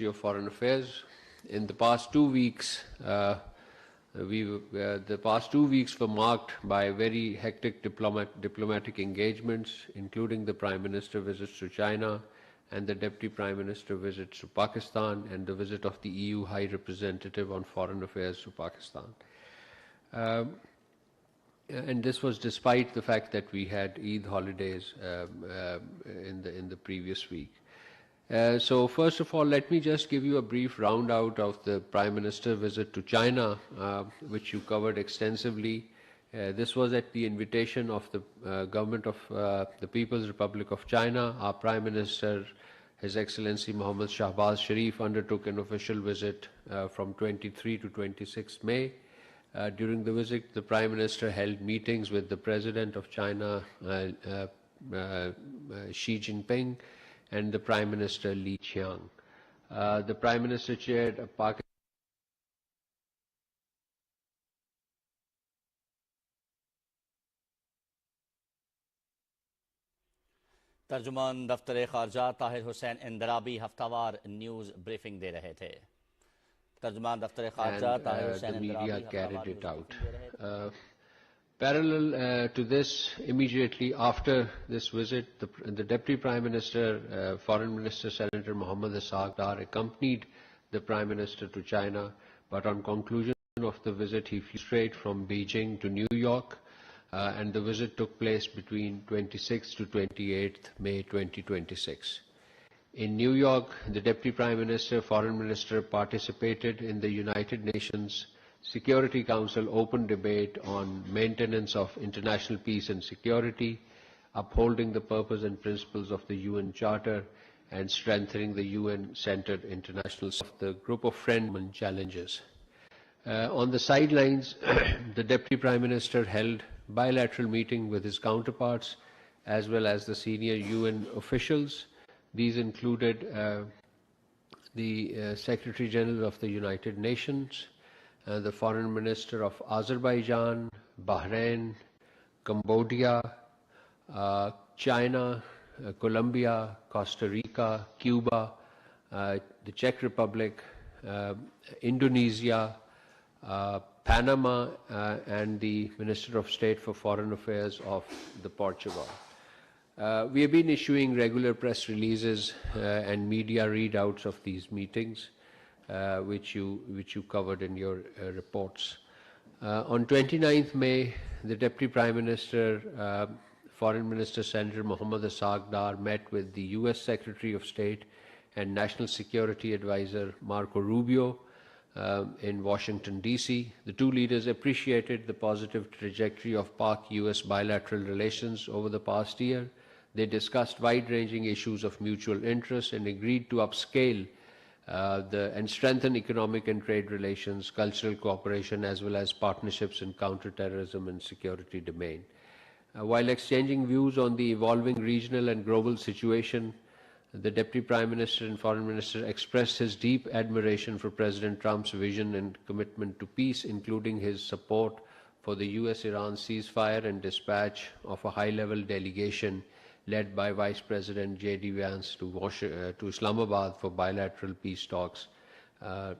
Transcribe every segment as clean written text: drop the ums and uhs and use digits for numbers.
of Foreign Affairs. In the past 2 weeks, the past 2 weeks were marked by very hectic diplomatic engagements, including the Prime Minister visits to China and the Deputy Prime Minister visits to Pakistan and the visit of the EU High Representative on Foreign Affairs to Pakistan. And this was despite the fact that we had Eid holidays in the previous week. So first of all, let me just give you a brief roundout of the Prime Minister visit to China, which you covered extensively. This was at the invitation of the government of the People's Republic of China. Our Prime Minister, His Excellency Mohammad Shahbaz Sharif, undertook an official visit from 23 to 26 May. During the visit, the Prime Minister held meetings with the President of China, Xi Jinping, and the Prime Minister Li Qiang. The Prime Minister chaired a Pakistan तर्जुमान दफ्तर खारजा Tahir Hussain इंदराबी हफ्तावार news briefing दे रहे थे। तर्जुमान दफ्तर खारजा Tahir Hussain इंदराबी carried it out. Parallel to this, immediately after this visit, the Deputy Prime Minister, Foreign Minister Senator Mohammad Ishaq Dar, accompanied the Prime Minister to China, but on conclusion of the visit, he flew straight from Beijing to New York, and the visit took place between 26th to 28th May 2026. In New York, the Deputy Prime Minister, Foreign Minister participated in the United Nations Security Council open debate on maintenance of international peace and security, upholding the purpose and principles of the UN Charter, and strengthening the UN-centered international of the group of friend challenges. On the sidelines, the Deputy Prime Minister held bilateral meeting with his counterparts as well as the senior UN officials. These included the Secretary General of the United Nations, the Foreign Minister of Azerbaijan, Bahrain, Cambodia, China, Colombia, Costa Rica, Cuba, the Czech Republic, Indonesia, Panama, and the Minister of State for Foreign Affairs of Portugal. We have been issuing regular press releases and media readouts of these meetings, which you covered in your reports. On 29th May, the Deputy Prime Minister, Foreign Minister Senator Mohammad Ishaq Dar, met with the US Secretary of State and National Security Advisor Marco Rubio in Washington, D.C. The two leaders appreciated the positive trajectory of Pak-US bilateral relations over the past year. They discussed wide-ranging issues of mutual interest and agreed to upscale and strengthen economic and trade relations, cultural cooperation, as well as partnerships in counterterrorism and security domain. While exchanging views on the evolving regional and global situation, the Deputy Prime Minister and Foreign Minister expressed his deep admiration for President Trump's vision and commitment to peace, including his support for the US-Iran ceasefire and dispatch of a high-level delegation led by Vice President J.D. Vance to Islamabad for bilateral peace talks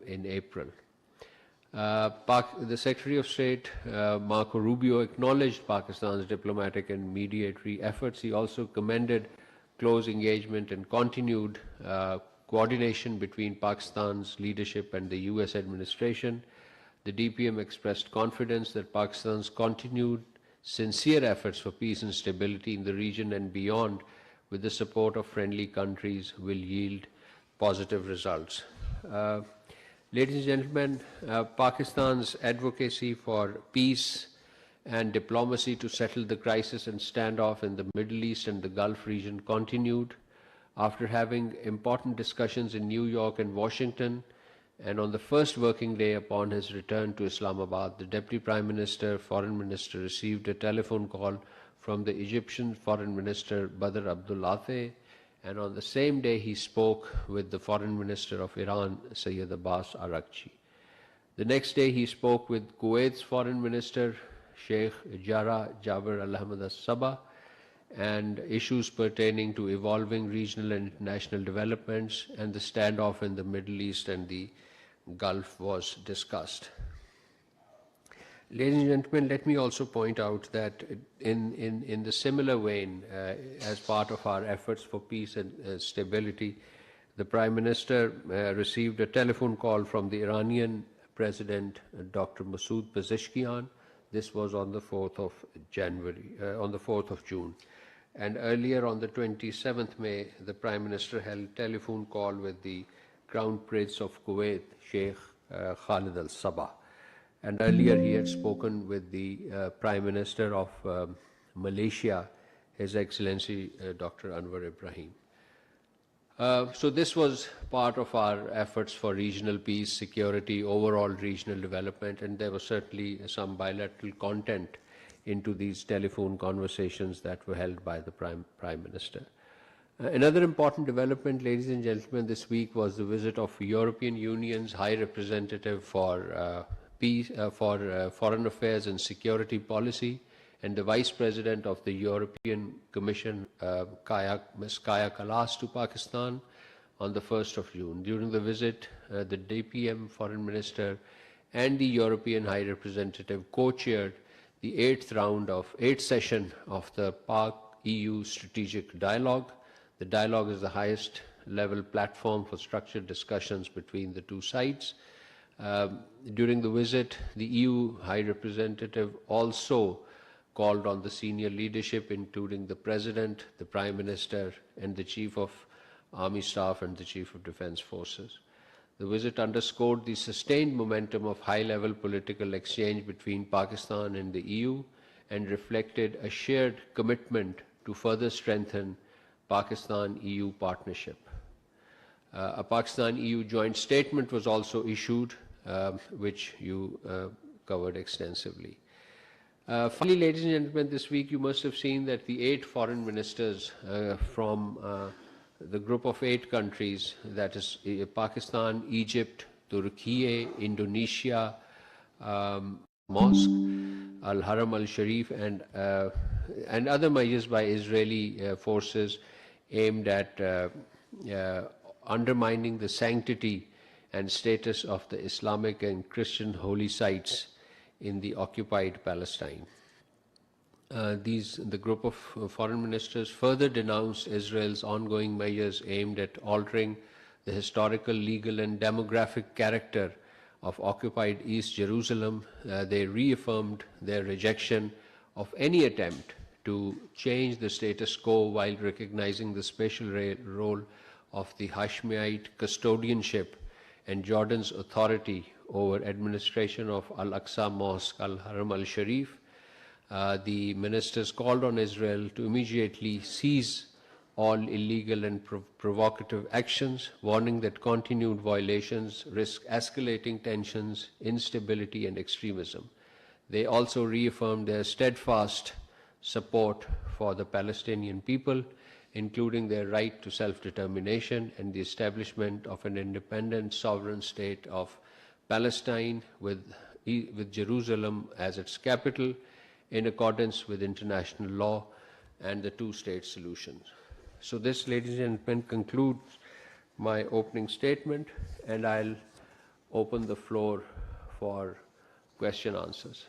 in April. The Secretary of State, Marco Rubio, acknowledged Pakistan's diplomatic and mediatory efforts. He also commended close engagement and continued coordination between Pakistan's leadership and the US administration. The DPM expressed confidence that Pakistan's continued sincere efforts for peace and stability in the region and beyond, with the support of friendly countries, will yield positive results. Ladies and gentlemen, Pakistan's advocacy for peace and diplomacy to settle the crisis and standoff in the Middle East and the Gulf region continued. After having important discussions in New York and Washington, and on the first working day upon his return to Islamabad, the Deputy Prime Minister, Foreign Minister received a telephone call from the Egyptian Foreign Minister Badr Abdul Ateh, and on the same day he spoke with the Foreign Minister of Iran, Sayyid Abbas Araghchi. The next day he spoke with Kuwait's Foreign Minister, Sheikh Jarrah Jaber Al Ahmad As Sabah, and issues pertaining to evolving regional and international developments, and the standoff in the Middle East and the Gulf was discussed. Ladies and gentlemen, let me also point out that in the similar vein, as part of our efforts for peace and stability, the Prime Minister received a telephone call from the Iranian President, Dr. Masoud Pezeshkian. This was on the 4th of June. And earlier on the 27th May, the Prime Minister held a telephone call with the Crown Prince of Kuwait, Sheikh Khalid Al Sabah. And earlier he had spoken with the Prime Minister of Malaysia, His Excellency Dr. Anwar Ibrahim. So this was part of our efforts for regional peace, security, overall regional development, and there was certainly some bilateral content into these telephone conversations that were held by the Prime Minister. Another important development, ladies and gentlemen, this week was the visit of European Union's High Representative for Foreign Affairs and Security Policy, and the Vice President of the European Commission, Ms. Kaya Kalas, to Pakistan on the 1st of June. During the visit, the DPM Foreign Minister and the European High Representative co-chaired the 8th session of the Pak-EU Strategic Dialogue. The dialogue is the highest level platform for structured discussions between the two sides. During the visit, the EU High Representative also called on the senior leadership, including the President, the Prime Minister, and the Chief of Army Staff and the Chief of Defence Forces. The visit underscored the sustained momentum of high-level political exchange between Pakistan and the EU and reflected a shared commitment to further strengthen Pakistan-EU partnership. A Pakistan-EU joint statement was also issued, which you covered extensively. Finally, ladies and gentlemen, this week you must have seen that the 8 foreign ministers from the group of 8 countries, that is Pakistan, Egypt, Turkey, Indonesia, Mosque, Al-Haram al-Sharif, and other measures by Israeli forces aimed at undermining the sanctity and status of the Islamic and Christian holy sites in the occupied Palestine. The group of foreign ministers further denounced Israel's ongoing measures aimed at altering the historical, legal, and demographic character of occupied East Jerusalem. They reaffirmed their rejection of any attempt to change the status quo while recognizing the special role of the Hashemite custodianship and Jordan's authority over administration of Al-Aqsa Mosque, Al-Haram al-Sharif. The ministers called on Israel to immediately cease all illegal and provocative actions, warning that continued violations risk escalating tensions, instability, and extremism. They also reaffirmed their steadfast support for the Palestinian people, including their right to self-determination and the establishment of an independent sovereign state of Palestine with Jerusalem as its capital, in accordance with international law and the two-state solution. So this, ladies and gentlemen, concludes my opening statement, and I'll open the floor for question answers.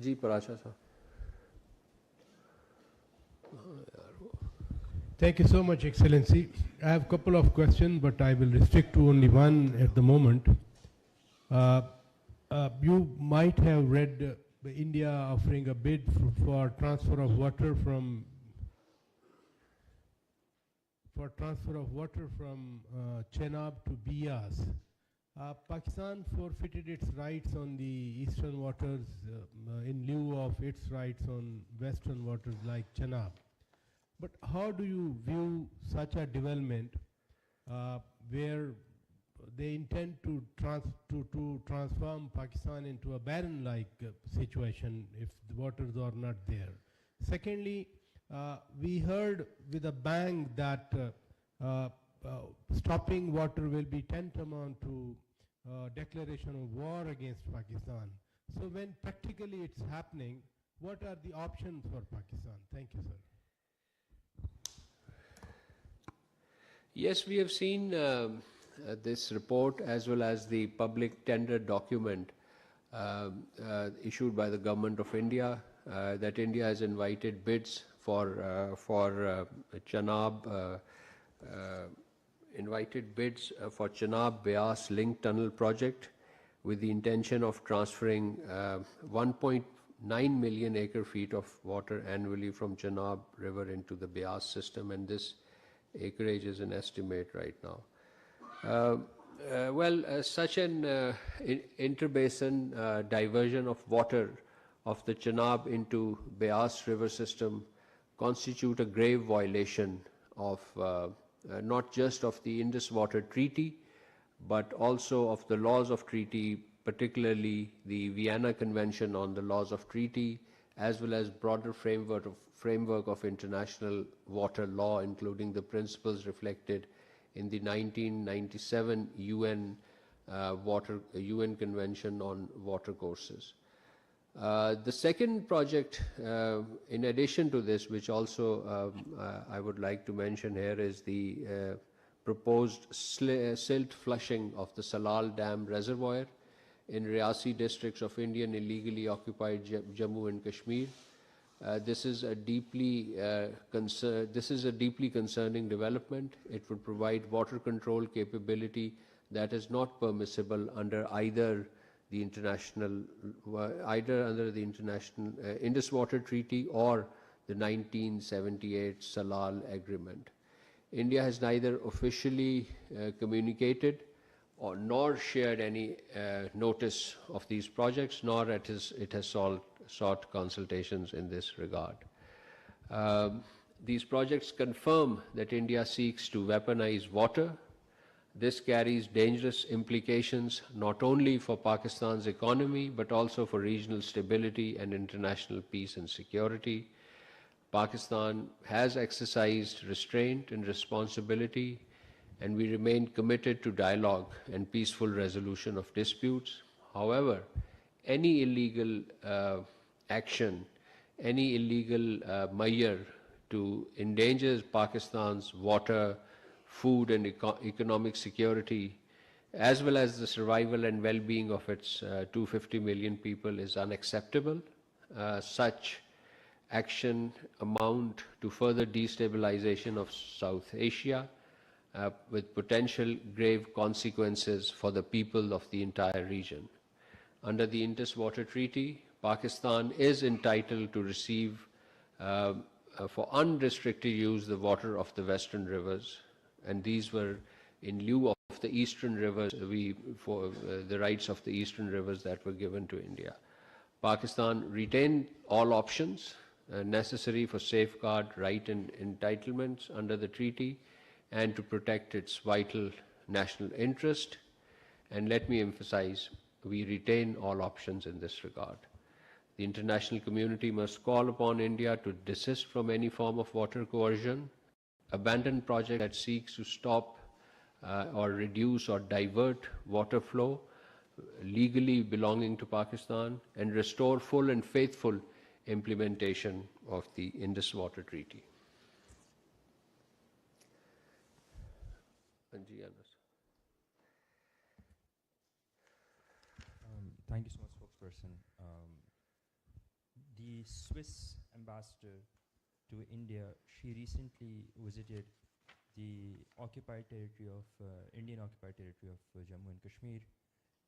Ji Paracha sir. Thank you so much, Excellency. I have a couple of questions, but I will restrict to only one at the moment. You might have read India offering a bid for transfer of water from Chenab to Bias. Pakistan forfeited its rights on the eastern waters in lieu of its rights on western waters like Chenab. But how do you view such a development where they intend to transform Pakistan into a barren-like situation if the waters are not there? Secondly, we heard with a bang that stopping water will be tantamount to declaration of war against Pakistan. So when practically it's happening, what are the options for Pakistan? Thank you, sir. Yes, we have seen this report as well as the public tender document issued by the Government of India, that India has invited bids for Chenab, for Chenab Beas Link Tunnel project with the intention of transferring 1.9 million acre-feet of water annually from Chenab River into the Beas system, and this acreage is an estimate right now. Such an interbasin diversion of water of the Chenab into Beas river system constitute a grave violation of not just of the Indus Water Treaty, but also of the laws of treaty, particularly the Vienna Convention on the Laws of Treaty, as well as broader framework of international water law, including the principles reflected in the 1997 UN Convention on Water Courses. The second project, in addition to this, which also I would like to mention here, is the proposed silt flushing of the Salal Dam reservoir in Riasi districts of Indian illegally occupied Jammu and Kashmir. This is a deeply concerning development. It would provide water control capability that is not permissible under either the international Indus Water Treaty or the 1978 Salal Agreement. India has neither officially communicated nor shared any notice of these projects, nor it has sought consultations in this regard. These projects confirm that India seeks to weaponize water. This carries dangerous implications not only for Pakistan's economy, but also for regional stability and international peace and security. Pakistan has exercised restraint and responsibility, and we remain committed to dialogue and peaceful resolution of disputes. However, any illegal action, any illegal measure to endanger Pakistan's water, food and economic security, as well as the survival and well-being of its 250 million people, is unacceptable. Such action amount to further destabilization of South Asia, with potential grave consequences for the people of the entire region. Under the Indus Water Treaty, Pakistan is entitled to receive for unrestricted use the water of the western rivers, and these were in lieu of the eastern rivers, for the rights of the eastern rivers that were given to India. Pakistan retained all options necessary for safeguard right and entitlements under the treaty and to protect its vital national interest. And let me emphasize, we retain all options in this regard. The international community must call upon India to desist from any form of water coercion, abandon projects that seeks to stop or reduce or divert water flow legally belonging to Pakistan, and restore full and faithful implementation of the Indus Water Treaty. Thank you so much, spokesperson. The Swiss ambassador to India, she recently visited the occupied territory of Indian occupied territory of Jammu and Kashmir,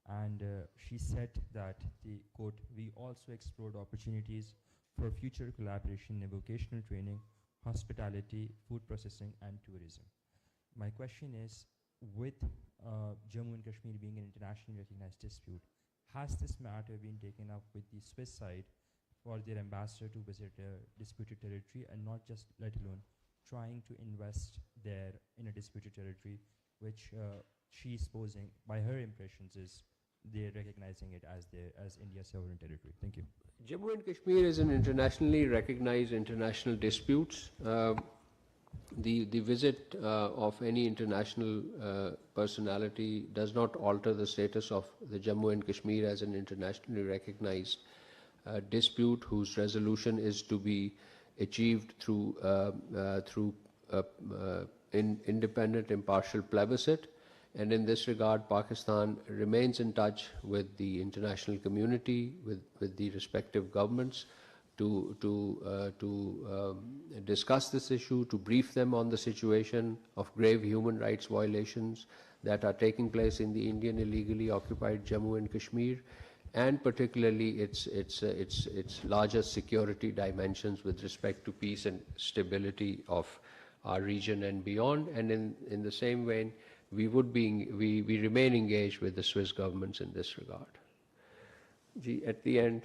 and she said that the quote, "We also explored opportunities for future collaboration in vocational training, hospitality, food processing, and tourism." My question is, with Jammu and Kashmir being an internationally recognized dispute, has this matter been taken up with the Swiss side for their ambassador to visit a disputed territory, and not just, let alone, trying to invest there in a disputed territory, which she is posing, by her impressions, is they're recognizing it as India's sovereign territory? Thank you. Jammu and Kashmir is an internationally recognized international dispute. the visit of any international personality does not alter the status of the Jammu and Kashmir as an internationally recognized dispute whose resolution is to be achieved through independent, impartial plebiscite. And in this regard, Pakistan remains in touch with the international community, with the respective governments, to discuss this issue, to brief them on the situation of grave human rights violations that are taking place in the Indian illegally occupied Jammu and Kashmir, and particularly its larger security dimensions with respect to peace and stability of our region and beyond. And in the same vein, we remain engaged with the Swiss governments in this regard. At the end,